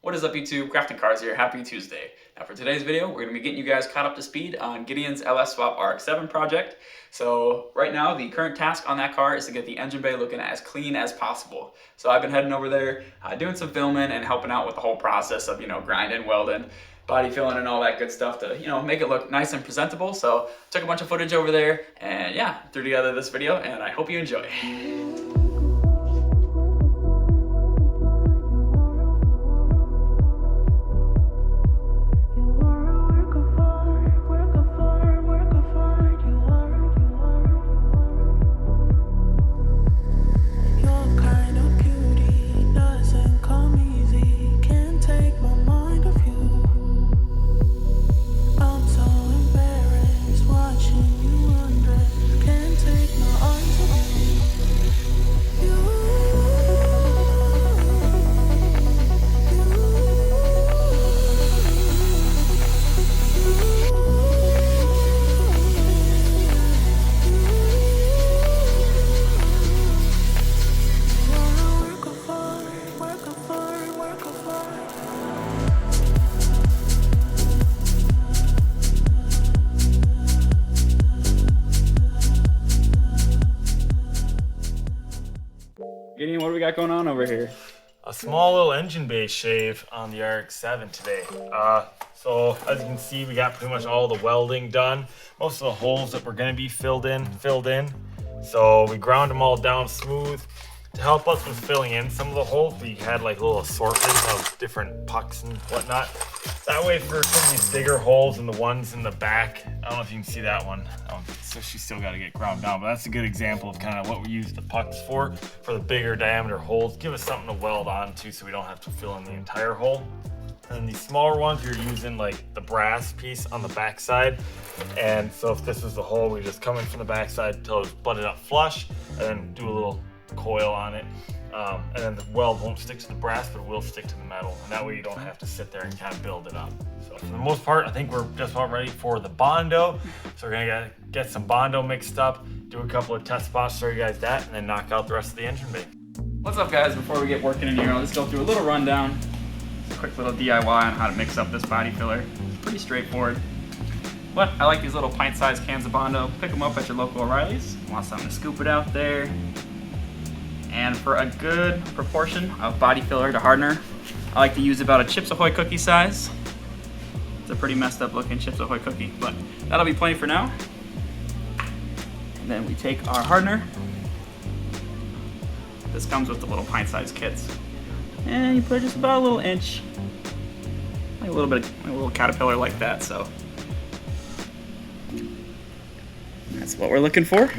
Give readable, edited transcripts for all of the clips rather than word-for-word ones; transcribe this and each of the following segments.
What is up YouTube, Crafting Cars here, happy Tuesday. Now for today's video, we're going to be getting you guys caught up to speed on Gideon's LS Swap RX-7 project. So right now, the current task on that car is to get the engine bay looking as clean as possible. So I've been heading over there, doing some filming and helping out with the whole process of, grinding, welding, body filling and all that good stuff to, make it look nice and presentable. So took a bunch of footage over there and yeah, threw together this video and I hope you enjoy. Gideon, what do we got going on over here? A small little engine bay shave on the RX-7 today. So as you can see, we got pretty much all the welding done. Most of the holes that were gonna be filled in. So we ground them all down smooth. To help us with filling in some of the holes, we had like a little assortment of different pucks and whatnot. That way for some of these bigger holes and the ones in the back, I don't know if you can see that one. So she's still got to get ground down, but that's a good example of kind of what we use the pucks for the bigger diameter holes. Give us something to weld onto so we don't have to fill in the entire hole. And these smaller ones, you're using like the brass piece on the back side. And so if this is the hole, we just come in from the back side until it's butted up flush and then do a little coil on it. And then the weld won't stick to the brass, but it will stick to the metal. And that way you don't have to sit there and kind of build it up. So for the most part, I think we're just about ready for the Bondo. So we're gonna get some Bondo mixed up, do a couple of test spots, show you guys that, and then knock out the rest of the engine bay. What's up guys, before we get working in here, I'll just go through a little rundown. A quick little DIY on how to mix up this body filler. It's pretty straightforward. But I like these little pint-sized cans of Bondo. Pick them up at your local O'Reilly's. You want something to scoop it out there. And for a good proportion of body filler to hardener, I like to use about a Chips Ahoy cookie size. It's a pretty messed up looking Chips Ahoy cookie, but that'll be plenty for now. And then we take our hardener. This comes with the little pint-sized kits. And you put just about a little inch, like a little caterpillar like that, so. That's what we're looking for.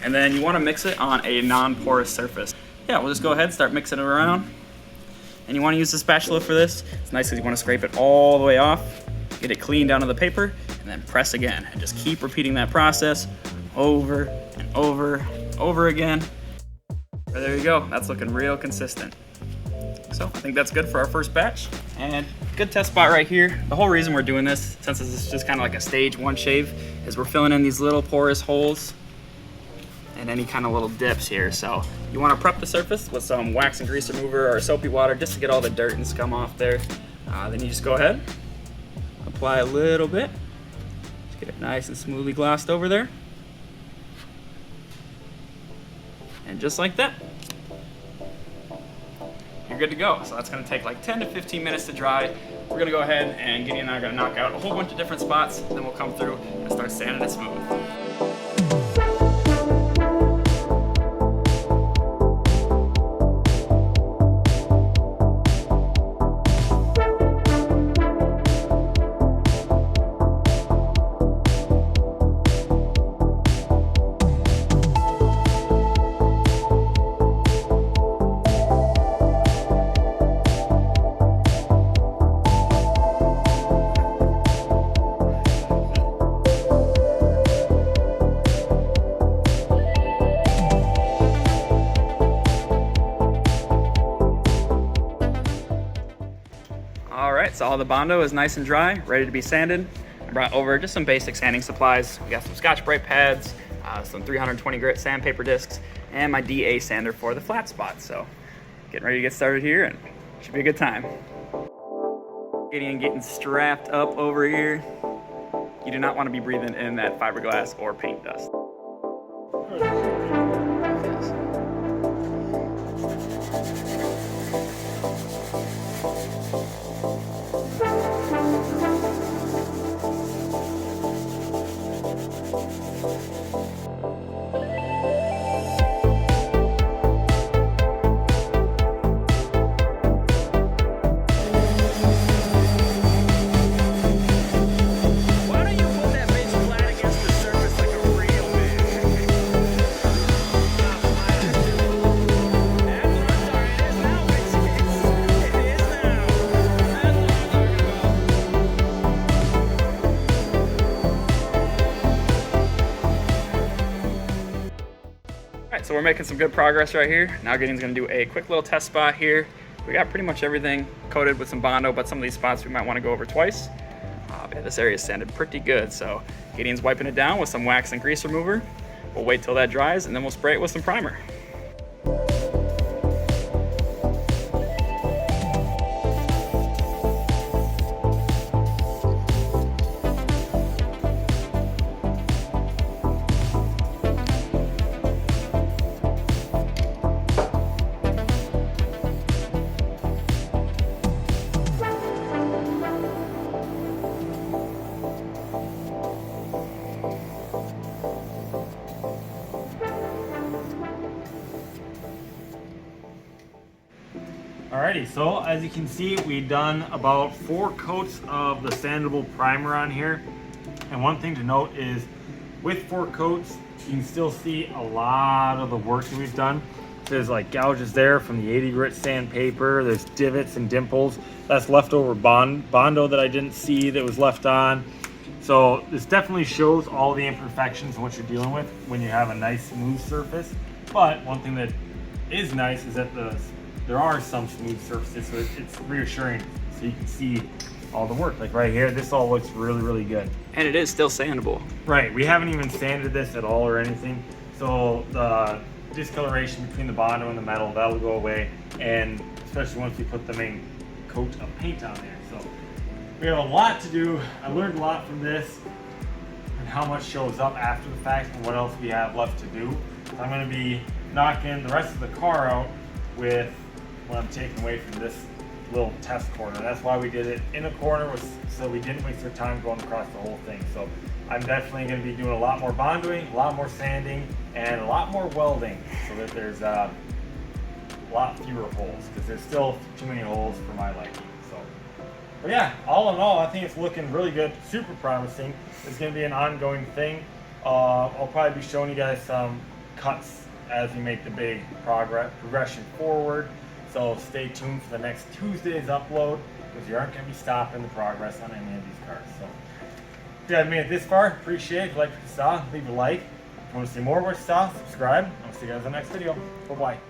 And then you want to mix it on a non-porous surface. Yeah, we'll just go ahead and start mixing it around. And you want to use the spatula for this. It's nice because you want to scrape it all the way off, get it clean down to the paper, and then press again. And just keep repeating that process over and over and over again. There you go, that's looking real consistent. So I think that's good for our first batch. And good test spot right here. The whole reason we're doing this, since this is just kind of like a stage one shave, is we're filling in these little porous holes and any kind of little dips here. So you want to prep the surface with some wax and grease remover or soapy water just to get all the dirt and scum off there. Then you just go ahead, apply a little bit, just get it nice and smoothly glossed over there. And just like that, you're good to go. So that's gonna take like 10 to 15 minutes to dry. We're gonna go ahead and Gideon and I are gonna knock out a whole bunch of different spots, then we'll come through and start sanding it smooth. So all the Bondo is nice and dry, ready to be sanded. I brought over just some basic sanding supplies. We got some Scotch-Brite pads, some 320 grit sandpaper discs, and my DA sander for the flat spots. So getting ready to get started here and Should be a good time. Getting strapped up over here. You do not want to be breathing in that fiberglass or paint dust. So we're making some good progress right here. Now Gideon's gonna do a quick little test spot here. We got pretty much everything coated with some Bondo, but some of these spots we might wanna go over twice. Yeah, this area is sanded pretty good, so Gideon's wiping it down with some wax and grease remover. We'll wait till that dries and then we'll spray it with some primer. Alrighty, so as you can see, we've done about 4 coats of the sandable primer on here. And one thing to note is with 4 coats, you can still see a lot of the work that we've done. There's like gouges there from the 80 grit sandpaper. There's divots and dimples. That's leftover Bondo that I didn't see that was left on. So this definitely shows all the imperfections and what you're dealing with when you have a nice smooth surface. But one thing that is nice is that there are some smooth surfaces, so it's reassuring, so you can see all the work. Like right here, this all looks really, really good. And it is still sandable. Right, we haven't even sanded this at all or anything. So the discoloration between the Bondo and the metal, that'll go away. And especially once you put the main coat of paint on there. So we have a lot to do. I learned a lot from this and how much shows up after the fact and what else we have left to do. So I'm gonna be knocking the rest of the car out with what I'm taking away from this little test corner. That's why we did it in a corner, so we didn't waste our time going across the whole thing. So I'm definitely going to be doing a lot more bondoing, a lot more sanding, and a lot more welding, so that there's a lot fewer holes, because there's still too many holes for my liking. So, but yeah, all in all, I think it's looking really good, super promising. It's going to be an ongoing thing. I'll probably be showing you guys some cuts as we make the big progression forward. So stay tuned for the next Tuesday's upload, because you aren't going to be stopping the progress on any of these cars. So if you have made it this far, appreciate it. If you like what you saw, leave a like. If you want to see more of what you saw, subscribe. I'll see you guys in the next video. Bye-bye.